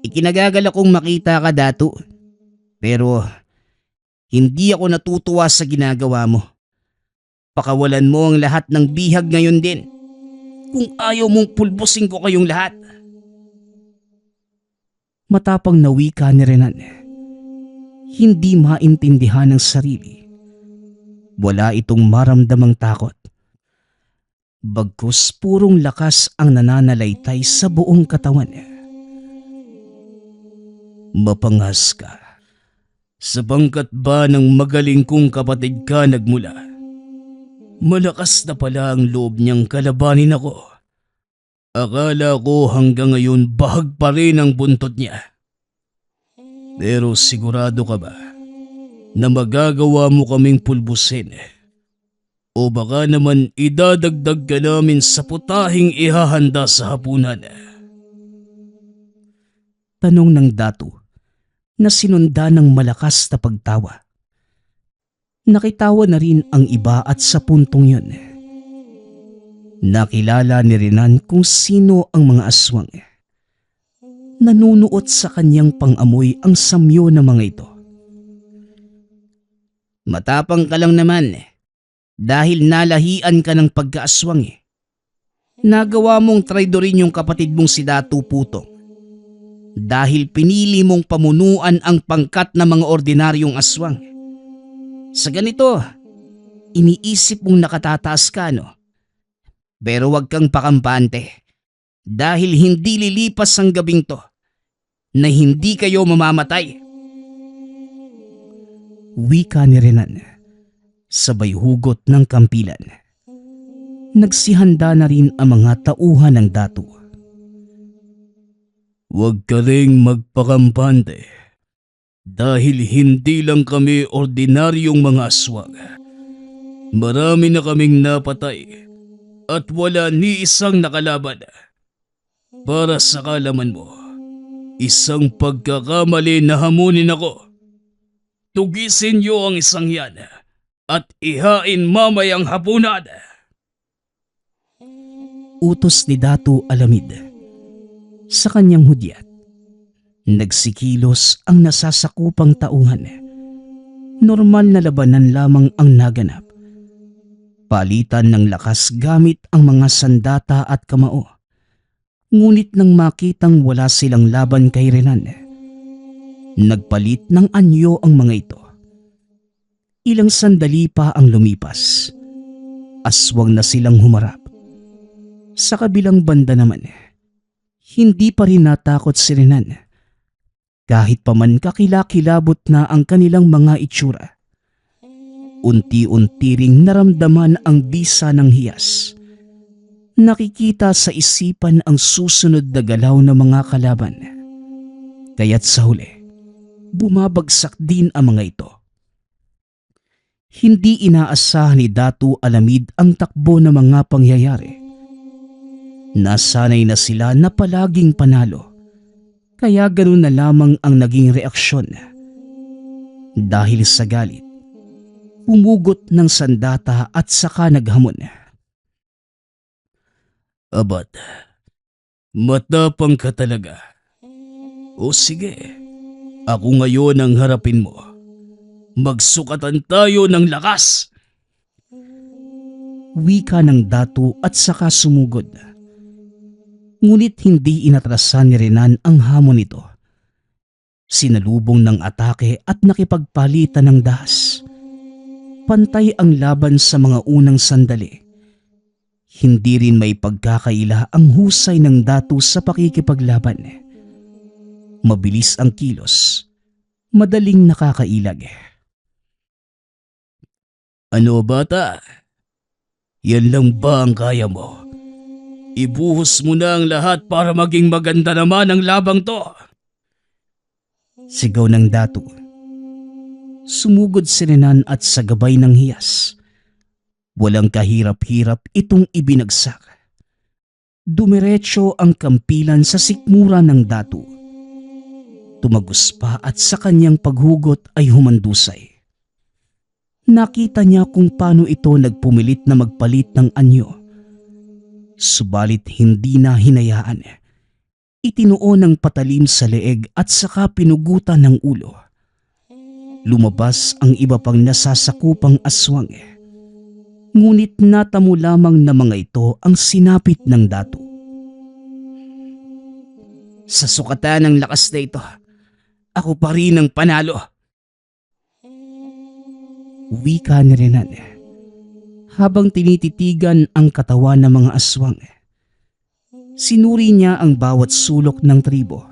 Ikinagagal akong makita ka, Datu. Pero hindi ako natutuwa sa ginagawa mo. Pakawalan mo ang lahat ng bihag ngayon din. Kung ayaw mong pulbusin ko kayong lahat. Matapang na wika ni Renan. Hindi maintindihan ng sarili. Wala itong maramdamang takot. Bagkus purong lakas ang nananalaytay sa buong katawan. Mapangas ka. Sa bangkat ba ng magaling kong kapatid ka nagmula? Malakas na pala ang loob niyang kalabanin ako. Akala ko hanggang ngayon bahag pa rin ang buntot niya. Pero sigurado ka ba na magagawa mo kaming pulbusin? O baka naman idadagdag ka namin sa putahing ihahanda sa hapunan? Tanong ng Datu na sinunda ng malakas na pagtawa. Nakitawa na rin ang iba at sa puntong yun, nakilala ni Renan kung sino ang mga aswang. Nanunuot sa kanyang pangamoy ang samyo ng mga ito. Matapang ka lang naman dahil nalahian ka ng pagkaaswang. Nagawa mong traidorin yung kapatid mong si Datu Putong. Dahil pinili mong pamunuan ang pangkat ng mga ordinaryong aswang. Sa ganito, iniisip mong nakatataas ka, no? Pero wag kang pakampante dahil hindi lilipas ang gabing to na hindi kayo mamamatay. Wika ni Renan, sabay hugot ng kampilan. Nagsihanda na rin ang mga tauhan ng Datu. Huwag ka ring magpakampante dahil hindi lang kami ordinaryong mga aswang. Marami na kaming napatay at wala ni isang nakalaban. Para sa kalaman mo, isang pagkakamali na hamunin ako. Tugisin niyo ang isang yan at ihain mamayang hapunan. Utos ni Datu Alamid. Sa kanyang hudyat, nagsikilos ang nasasakupang tauhan. Normal na labanan lamang ang naganap. Palitan ng lakas gamit ang mga sandata at kamao. Ngunit nang makitang wala silang laban kay Renan, nagpalit ng anyo ang mga ito. Ilang sandali pa ang lumipas. Aswang na silang humarap. Sa kabilang banda naman, hindi pa rin natakot si Renan. Kahit pa man kakilakilabot na ang kanilang mga itsura. Unti-unti ring naramdaman ang bisa ng hiyas. Nakikita sa isipan ang susunod na galaw ng mga kalaban. Kaya't sa huli, bumabagsak din ang mga ito. Hindi inaasahan ni Datu Alamid ang takbo ng mga pangyayari. Nasanay na sila na palaging panalo, kaya ganun na lamang ang naging reaksyon. Dahil sa galit, Humugot ng sandata at saka naghamon. Abad, matapang ka talaga. O sige, ako ngayon ang harapin mo. Magsukatan tayo ng lakas. Wika ng Datu at saka sumugod. Ngunit hindi inatrasan ni Renan ang hamon nito. Sinalubong ng atake at nakipagpalitan ng dahas. Pantay ang laban sa mga unang sandali. Hindi rin may pagkakaila ang husay ng Datu sa pakikipaglaban. Mabilis ang kilos, madaling nakakailag. Ano bata? Yan lang ba ang kaya mo? Ibuhos mo na ang lahat para maging maganda naman ang labang to. Sigaw ng Datu. Sumugod si Renan at sa gabay ng hiyas. Walang kahirap-hirap itong ibinagsak. Dumiretso ang kampilan sa sikmura ng Datu. Tumagos pa at sa kanyang paghugot ay humandusay. Nakita niya kung paano ito nagpumilit na magpalit ng anyo. Subalit hindi na hinayaan. Itinuo ng patalim sa leeg at saka pinugutan ng ulo. Lumabas ang iba pang nasasakupang aswang. Ngunit natamo lamang na mga ito ang sinapit ng Datu. Sa sukatan ng lakas na ito, ako pa rin ang panalo. Wika ni Renan habang tinititigan ang katawan ng mga aswang. Sinuri niya ang bawat sulok ng tribo.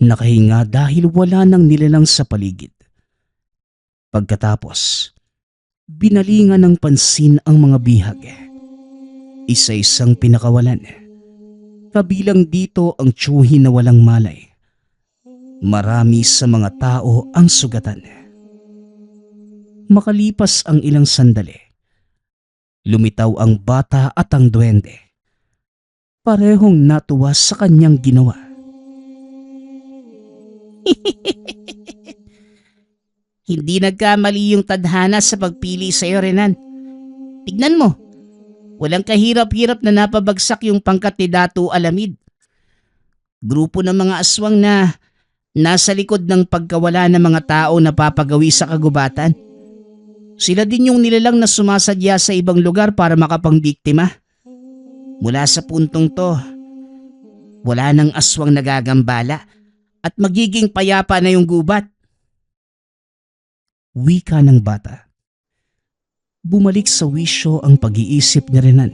Nakahinga dahil wala nang nilalang sa paligid. Pagkatapos, binalingan ng pansin ang mga bihag. Isa-isang pinakawalan. Kabilang dito ang tiyuhin na walang malay. Marami sa mga tao ang sugatan. Makalipas ang ilang sandali, lumitaw ang bata at ang duwende. Parehong natuwa sa kanyang ginawa. Hindi nagkamali yung tadhana sa pagpili sa iyo, Renan. Tignan mo, walang kahirap-hirap na napabagsak yung pangkat ni Datu Alamid. Grupo ng mga aswang na nasa likod ng pagkawala ng mga tao na papagawi sa kagubatan. Sila din yung nilalang na sumasadya sa ibang lugar para makapangbiktima. Mula sa puntong to, wala nang aswang nagagambala at magiging payapa na yung gubat. Wika ng bata. Bumalik sa wisyo ang pag-iisip ni Renan.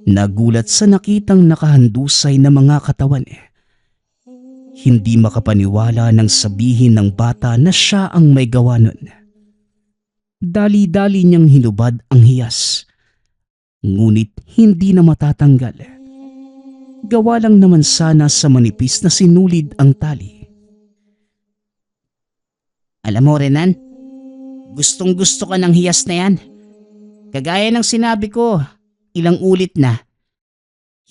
Nagulat sa nakitang nakahandusay na mga katawan. Hindi makapaniwala nang sabihin ng bata na siya ang may gawa nun. Dali-dali niyang hinubad ang hiyas. Ngunit hindi na matatanggal. Gawa lang naman sana sa manipis na sinulid ang tali. Alam mo, Renan, gustong-gusto ka ng hiyas na yan. Kagaya ng sinabi ko, ilang ulit na,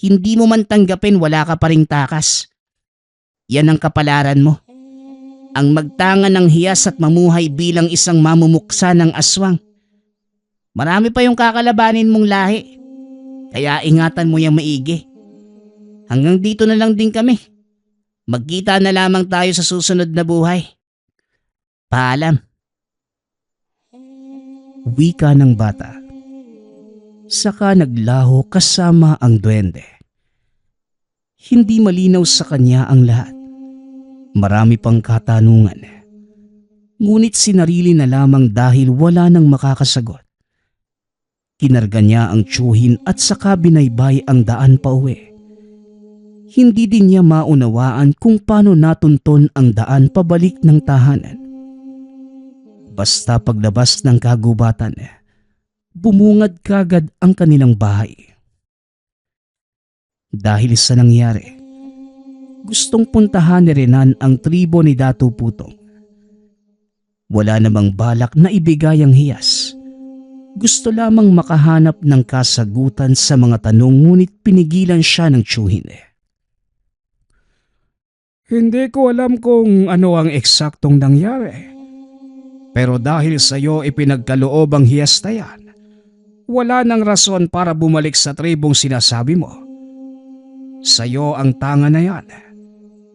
hindi mo man tanggapin wala ka pa ring takas. Yan ang kapalaran mo. Ang magtangan ng hiyas at mamuhay bilang isang mamumuksa ng aswang. Marami pa yung kakalabanin mong lahi. Kaya ingatan mo yung maigi. Hanggang dito na lang din kami. Magkita na lamang tayo sa susunod na buhay. Paalam. Wika ng bata. Saka naglaho kasama ang duwende. Hindi malinaw sa kanya ang lahat. Marami pang katanungan. Ngunit sinarili na lamang dahil wala nang makakasagot. Kinarga niya ang tiyuhin at saka binaybay ang daan pa uwi. Hindi din niya maunawaan kung paano natunton ang daan pabalik ng tahanan. Basta paglabas ng kagubatan, bumungad kagad ang kanilang bahay. Dahil sa nangyari, gustong puntahan ni Renan ang tribo ni Datu Putong. Wala namang balak na ibigay ang hiyas. Gusto lamang makahanap ng kasagutan sa mga tanong ngunit pinigilan siya ng tiyuhin. Hindi ko alam kung ano ang eksaktong nangyari. Pero dahil sa iyo ipinagkaloob ang hiyas na yan, wala nang rason para bumalik sa tribong sinasabi mo. Sa iyo ang tanga na yan.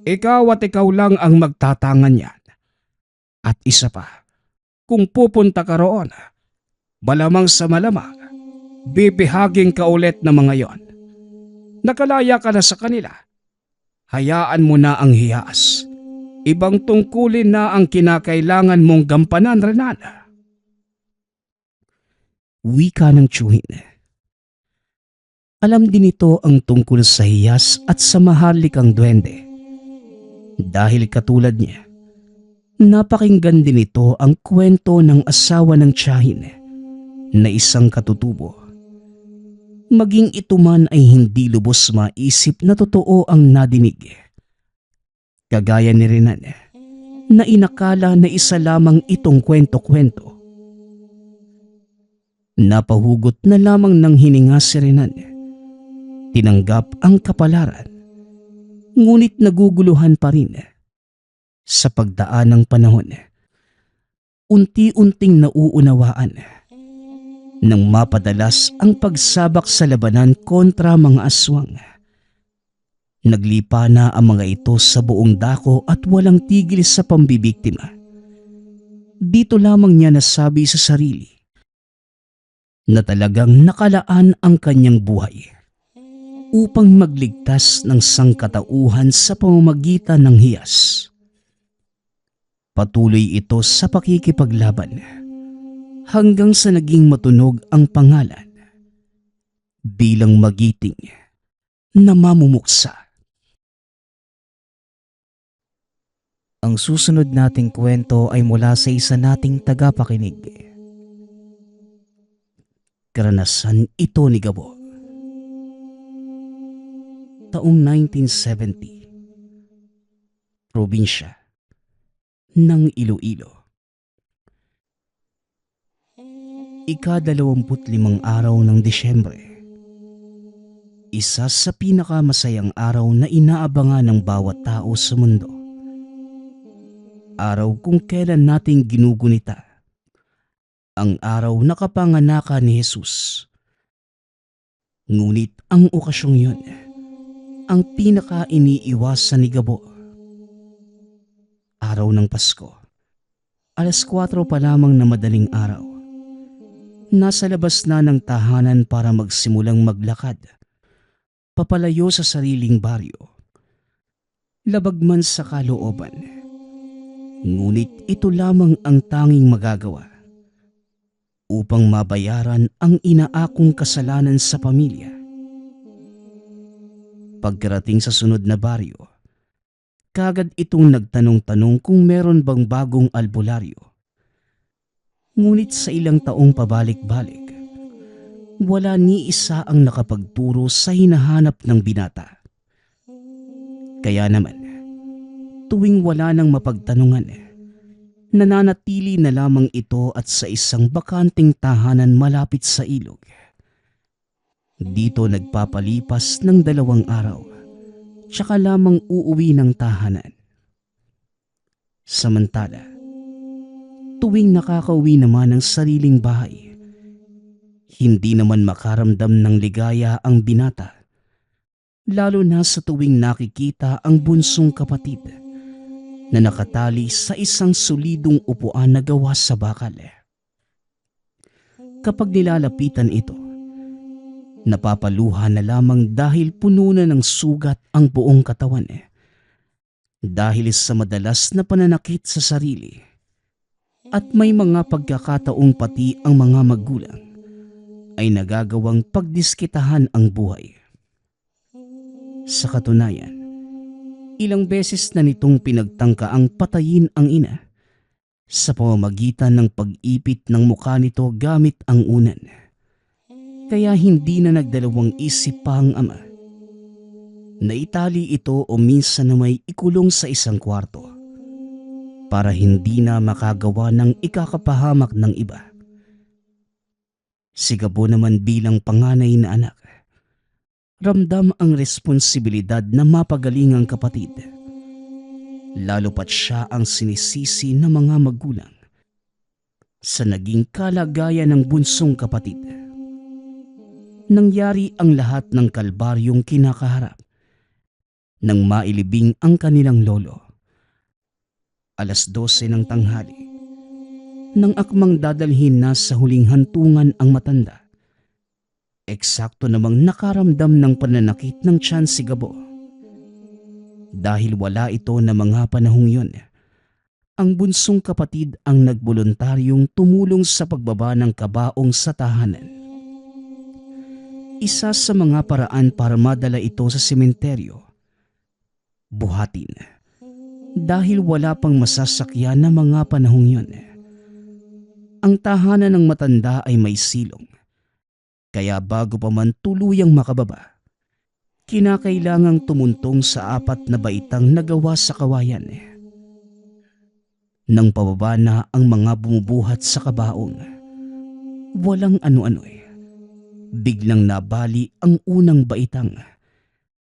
Ikaw at ikaw lang ang magtatangan yan. At isa pa, kung pupunta ka roon, malamang sa malamang, bibihaging ka ulit ng mga yon. Nakalaya ka na sa kanila. Hayaan mo na ang hiyas. Ibang tungkulin na ang kinakailangan mong gampanan, Renan. Wika ng tiyuhin. Alam din ito ang tungkol sa hiyas at sa maharlikang duwende. Dahil katulad niya, napakinggan din ito ang kwento ng asawa ng tiyahin na isang katutubo. Maging ito man ay hindi lubos maisip na totoo ang nadinig. Kagaya ni Renan na inakala na isa lamang itong kwento-kwento. Napahugot na lamang ng hininga si Renan. Tinanggap ang kapalaran. Ngunit naguguluhan pa rin. Sa pagdaan ng panahon, unti-unting nauunawaan nang mapadalas ang pagsabak sa labanan kontra mga aswang. Naglipa na ang mga ito sa buong dako at walang tigil sa pambibiktima. Dito lamang niya nasabi sa sarili na talagang nakalaan ang kanyang buhay upang magligtas ng sangkatauhan sa pamamagitan ng hiyas. Patuloy ito sa pakikipaglaban hanggang sa naging matunog ang pangalan bilang magiting na mamumuksa. Ang susunod nating kwento ay mula sa isa nating tagapakinig. Karanasan ito ni Gabo. Taong 1970. Probinsya ng Iloilo. Ika-25 araw ng Disyembre. Isa sa pinakamasayang araw na inaabangan ng bawat tao sa mundo. Araw kung kailan nating ginugunita. Ang araw na kapanganakan ni Jesus. Ngunit ang okasyong yun, ang pinaka-iniiwasan ni Gabo. Araw ng Pasko. Alas 4 pa lamang na madaling araw. Nasa labas na ng tahanan para magsimulang maglakad. Papalayo sa sariling baryo. Labag man sa kalooban. Ngunit ito lamang ang tanging magagawa upang mabayaran ang inaakong kasalanan sa pamilya. Pagkarating sa sunod na baryo, kagad itong nagtanong-tanong kung meron bang bagong albularyo. Ngunit sa ilang taong pabalik-balik, wala ni isa ang nakapagturo sa hinahanap ng binata. Kaya naman, tuwing wala nang mapagtanungan, nananatili na lamang ito at sa isang bakanting tahanan malapit sa ilog. Dito nagpapalipas ng 2 araw, tsaka lamang uuwi ng tahanan. Samantala, tuwing nakakauwi naman ng sariling bahay, hindi naman makaramdam ng ligaya ang binata, lalo na sa tuwing nakikita ang bunsong kapatid na nakatali sa isang solidong upuan na gawa sa bakal. Kapag nilalapitan ito, napapaluha na lamang dahil puno na ng sugat ang buong katawan. Dahil sa madalas na pananakit sa sarili at may mga pagkakataong pati ang mga magulang ay nagagawang pagdiskitahan ang buhay. Sa katunayan, ilang beses na nitong pinagtangka ang patayin ang ina sa pamamagitan ng pag-ipit ng mukha nito gamit ang unan. Kaya hindi na nagdalawang isip pa ang ama. Naitali ito o minsan na may ikulong sa isang kwarto para hindi na makagawa ng ikakapahamak ng iba. Si Gabo naman bilang panganay na anak, ramdam ang responsibilidad na mapagaling ang kapatid. Lalo pat siya ang sinisisi ng mga magulang sa naging kalagayan ng bunsong kapatid. Nangyari ang lahat ng kalbaryong kinakaharap nang mailibing ang kanilang lolo. 12:00 ng tanghali, nang akmang dadalhin na sa huling hantungan ang matanda. Eksakto namang nakaramdam ng pananakit ng tiyan si Gabo. Dahil wala ito na mga panahong yun, ang bunsong kapatid ang nagboluntaryong tumulong sa pagbaba ng kabaong sa tahanan. Isa sa mga paraan para madala ito sa sementeryo, buhatin. Dahil wala pang masasakyan na mga panahong yun. Ang tahanan ng matanda ay may silong, kaya bago pa man tuluyang makababa, kinakailangang tumuntong sa 4 na baitang nagawa sa kawayan. Nang pababa na ang mga bumubuhat sa kabaong, walang ano-ano biglang nabali ang unang baitang,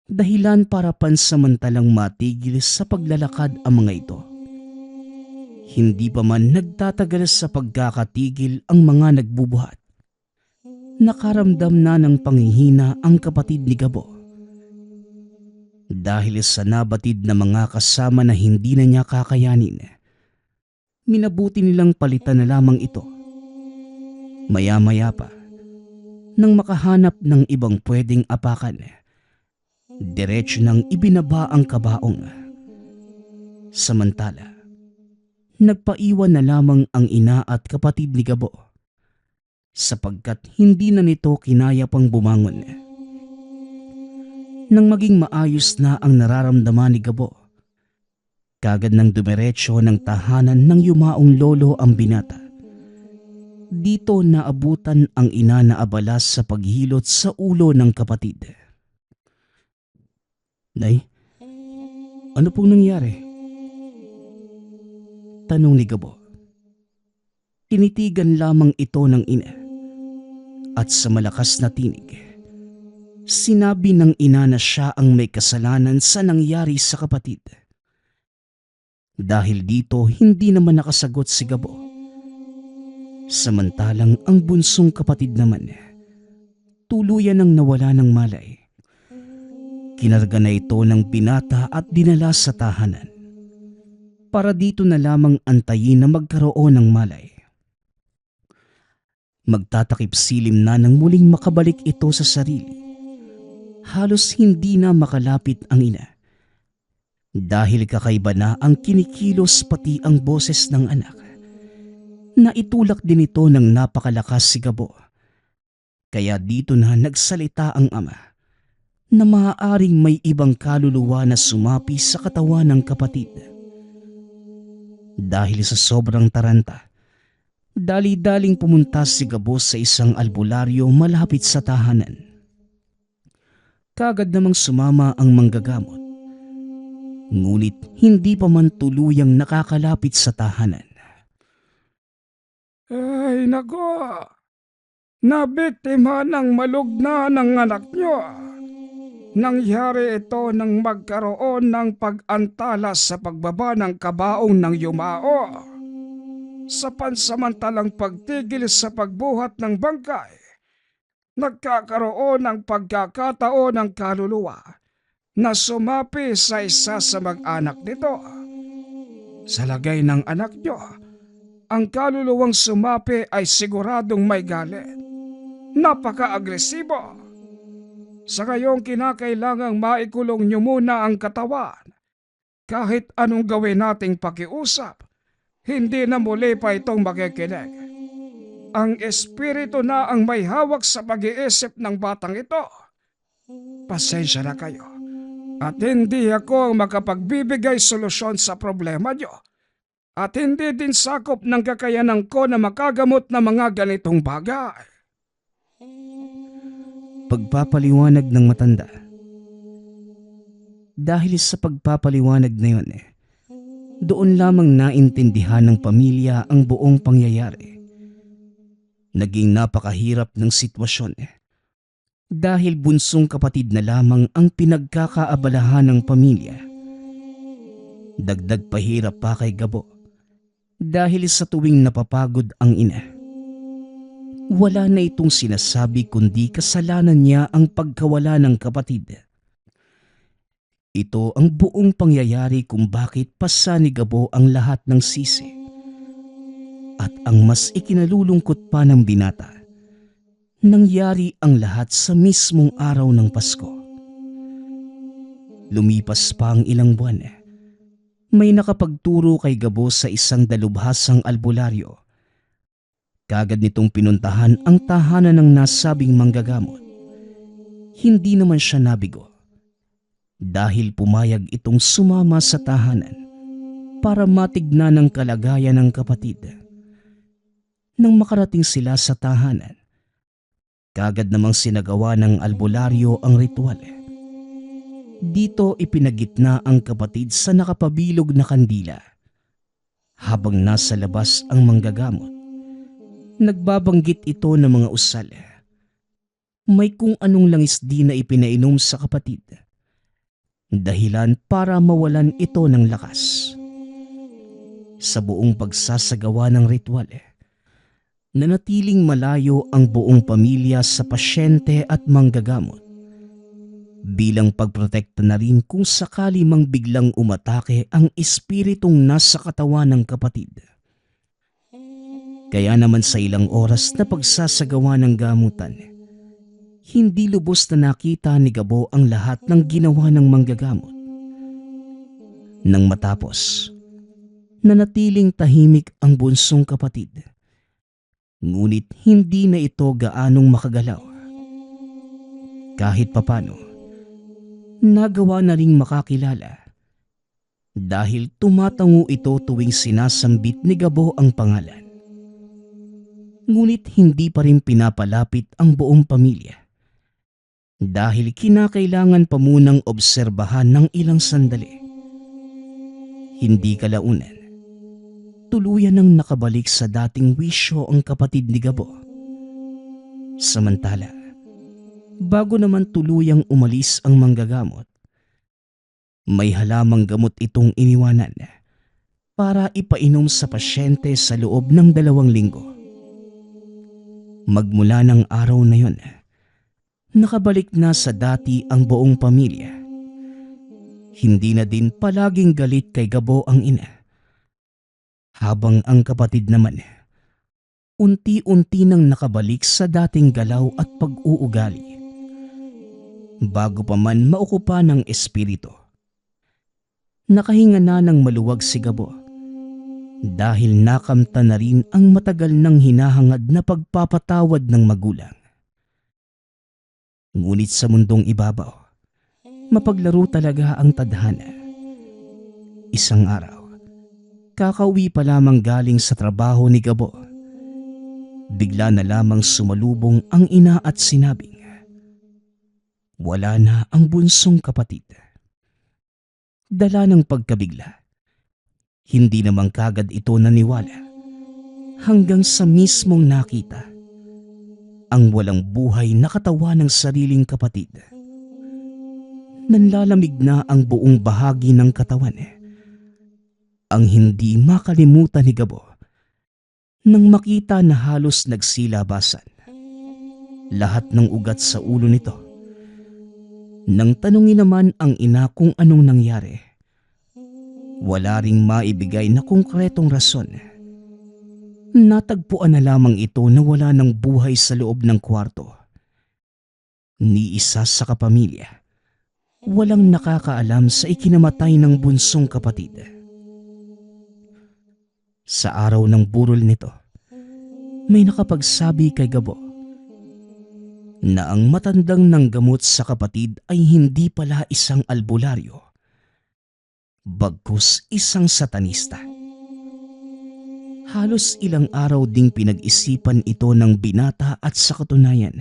dahilan para pansamantalang matigil sa paglalakad ang mga ito. Hindi pa man nagtatagal sa pagkakatigil ang mga nagbubuhat, nakaramdam na ng panghihina ang kapatid ni Gabo. Dahil sa nabatid na mga kasama na hindi na niya kakayanin, minabuti nilang palitan na lamang ito. Maya-maya pa, nang makahanap ng ibang pwedeng apakan, diretso nang ibinaba ang kabaong. Samantala, nagpaiwan na lamang ang ina at kapatid ni Gabo, sapagkat hindi na nito kinaya pang bumangon. Nang maging maayos na ang nararamdaman ni Gabo, kagad nang dumiretso ng tahanan ng yumaong lolo ang binata. Dito naabutan ang ina na abala sa paghilot sa ulo ng kapatid. "Nay, ano pong nangyari?" tanong ni Gabo. Tinitigan lamang ito ng ina at sa malakas na tinig, sinabi ng ina na siya ang may kasalanan sa nangyari sa kapatid. Dahil dito hindi naman nakasagot si Gabo. Samantalang ang bunsong kapatid naman, tuluyan ang nawala ng malay. Kinarga na ito ng binata at dinala sa tahanan, para dito na lamang antayin na magkaroon ng malay. Magtatakip silim na nang muling makabalik ito sa sarili. Halos hindi na makalapit ang ina, dahil kakaiba na ang kinikilos pati ang boses ng anak. Naitulak din ito ng napakalakas si Gabo, kaya dito na nagsalita ang ama na maaaring may ibang kaluluwa na sumapi sa katawan ng kapatid. Dahil sa sobrang taranta, dali-daling pumunta si Gabo sa isang albularyo malapit sa tahanan. Kagad namang sumama ang manggagamot, ngunit hindi pa man tuluyang nakakalapit sa tahanan. Ay, nako! Nabiktima ng malugna ng anak nyo. Nangyari ito nang magkaroon ng pag-antala sa pagbaba ng kabaong ng yumao. Sa pansamantalang pagtigil sa pagbuhat ng bangkay, nagkakaroon ng pagkakataon ng kaluluwa na sumapi sa isa sa mag-anak nito. Sa lagay ng anak nyo, ang kaluluwang sumapi ay siguradong may galit. Napaka-agresibo. Sa ngayong kinakailangang maikulong nyo muna ang katawan. Kahit anong gawin nating pakiusap, hindi na muli pa itong makikinig. Ang espiritu na ang may hawak sa pag-iisip ng batang ito. Pasensya na kayo. At hindi ako ang makapagbibigay solusyon sa problema nyo. At hindi din sakop ng kakayanan ko na makagamot ng mga ganitong bagay. Pagpapaliwanag ng matanda. Dahil sa pagpapaliwanag na yun, doon lamang naintindihan ng pamilya ang buong pangyayari. Naging napakahirap ng sitwasyon dahil bunsong kapatid na lamang ang pinagkakaabalahan ng pamilya. Dagdag pahirap pa kay Gabo Dahil sa tuwing napapagod ang ina, wala na itong sinasabi kundi kasalanan niya ang pagkawala ng kapatid. Ito ang buong pangyayari kung bakit pasa ni Gabo ang lahat ng sisi. At ang mas ikinalulungkot pa ng binata, nangyari ang lahat sa mismong araw ng Pasko. Lumipas pa ang ilang buwan. May nakapagturo kay Gabo sa isang dalubhasang albularyo. Kagad nitong pinuntahan ang tahanan ng nasabing manggagamot. Hindi naman siya nabigo dahil pumayag itong sumama sa tahanan para matignan ang kalagayan ng kapatid. Nang makarating sila sa tahanan, kagad namang sinagawa ng albularyo ang ritual. Dito ipinagitna ang kapatid sa nakapabilog na kandila. Habang nasa labas ang manggagamot, nagbabanggit ito ng mga usal. May kung anong langis di na ipinainom sa kapatid. Dahilan para mawalan ito ng lakas. Sa buong pagsasagawa ng ritual, nanatiling malayo ang buong pamilya sa pasyente at manggagamot. Bilang pagprotekta na rin kung sakali mang biglang umatake ang espiritong nasa katawan ng kapatid. Kaya naman sa ilang oras na pagsasagawa ng gamutan, hindi lubos na nakita ni Gabo ang lahat ng ginawa ng manggagamot. Nang matapos, nanatiling tahimik ang bunsong kapatid. Ngunit hindi na ito gaanong makagalaw. Kahit papano, nagawa na ring makakilala dahil tumatango ito tuwing sinasambit ni Gabo ang pangalan. Ngunit hindi pa rin pinapalapit ang buong pamilya dahil kinakailangan pa munang obserbahan ng ilang sandali. Hindi kalaunan, tuluyan nang nakabalik sa dating wisyo ang kapatid ni Gabo. Samantala, bago naman tuluyang umalis ang manggagamot, may halamang gamot itong iniwanan para ipainom sa pasyente sa loob ng 2 linggo. Magmula ng araw na yon, nakabalik na sa dati ang buong pamilya. Hindi na din palaging galit kay Gabo ang ina. Habang ang kapatid naman, unti-unti nang nakabalik sa dating galaw at pag-uugali. Bago pa man maukupa ng espiritu, nakahinga na ng maluwag si Gabo dahil nakamta na rin ang matagal nang hinahangad na pagpapatawad ng magulang. Ngunit sa mundong ibabaw, mapaglaro talaga ang tadhana. Isang araw, kakauwi pa lamang galing sa trabaho ni Gabo, bigla na lamang sumalubong ang ina at sinabing, wala na ang bunsong kapatid. Dala ng pagkabigla, hindi naman kagad ito naniwala hanggang sa mismong nakita ang walang buhay na katawan ng sariling kapatid. Nanlalamig na ang buong bahagi ng katawan. Ang hindi makalimutan ni Gabo nang makita na halos nagsilabasan lahat ng ugat sa ulo nito. Nang tanungin naman ang ina kung anong nangyari, wala ring maibigay na konkretong rason. Natagpuan na lamang ito na wala ng buhay sa loob ng kwarto. Ni isa sa kapamilya, walang nakakaalam sa ikinamatay ng bunsong kapatid. Sa araw ng burol nito, may nakapagsabi kay Gabo na ang matandang nanggamot sa kapatid ay hindi pala isang albularyo, bagkus isang satanista. Halos ilang araw ding pinag-isipan ito ng binata at sa katunayan,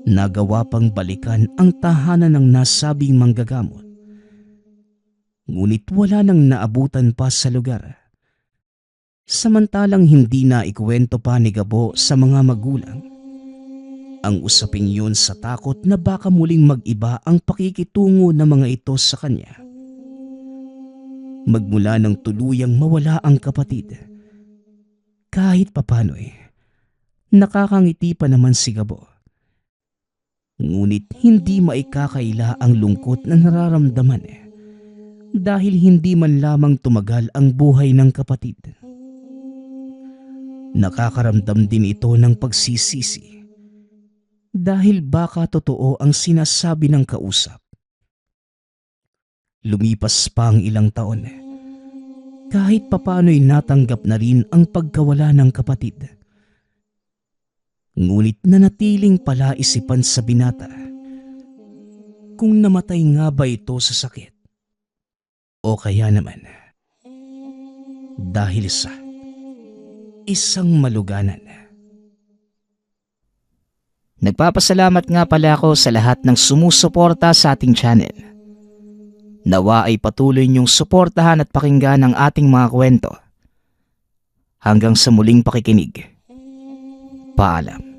nagawa pang balikan ang tahanan ng nasabing manggagamot. Ngunit wala nang naabutan pa sa lugar. Samantalang hindi na ikuwento pa ni Gabo sa mga magulang ang usaping yun sa takot na baka muling mag-iba ang pakikitungo ng mga ito sa kanya. Magmula nang tuluyang mawala ang kapatid, kahit papano'y nakakangiti pa naman si Gabo. Ngunit hindi maikakaila ang lungkot na nararamdaman dahil hindi man lamang tumagal ang buhay ng kapatid. Nakakaramdam din ito ng pagsisisi dahil baka totoo ang sinasabi ng kausap. Lumipas pa ang ilang taon, kahit papano'y natanggap na rin ang pagkawala ng kapatid. Ngunit nanatiling palaisipan sa binata kung namatay nga ba ito sa sakit o kaya naman dahil sa isang maluganan. Nagpapasalamat nga pala ako sa lahat ng sumusuporta sa ating channel. Nawa ay patuloy niyong suportahan at pakinggan ang ating mga kwento. Hanggang sa muling pakikinig. Paalam.